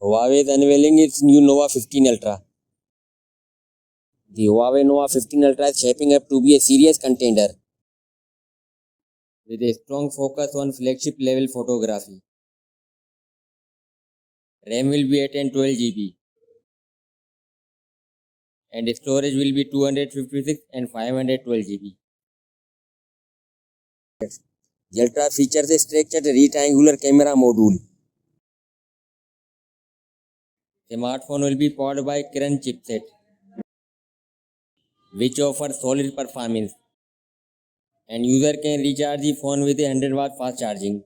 Huawei is unveiling its new Nova 15 Ultra. The Huawei Nova 15 Ultra is shaping up to be a serious contender with a strong focus on flagship level photography. RAM will be at 12 GB and storage will be 256 and 512 GB. The Ultra features a structured rectangular camera module. The smartphone will be powered by Kirin chipset, which offers solid performance, and user can recharge the phone with a 100-watt fast charging.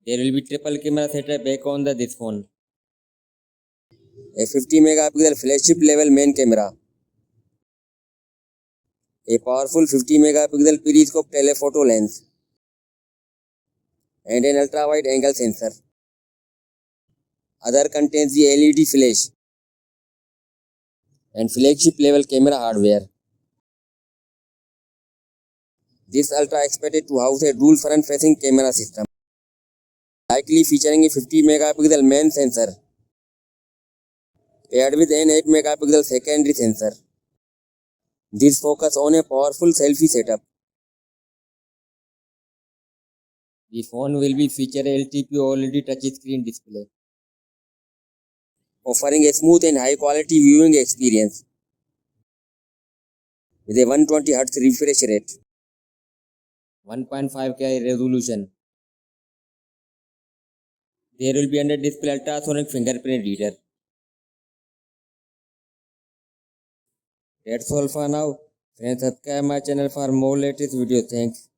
There will be triple camera setup back on this phone. A 50 megapixel flagship level main camera, a powerful 50 megapixel periscope telephoto lens, and an ultra wide angle sensor. Other contains the LED flash and flagship level camera hardware. This Ultra expected to house a dual front facing camera system, likely featuring a 50 megapixel main sensor paired with an 8 megapixel secondary sensor. This focus on a powerful selfie setup. The phone will be feature a LTP OLED touchscreen display, offering a smooth and high quality viewing experience with a 120Hz refresh rate, 1.5K resolution. There will be under display ultrasonic fingerprint reader. That's all for now. Friends, subscribe my channel for more latest videos. Thanks.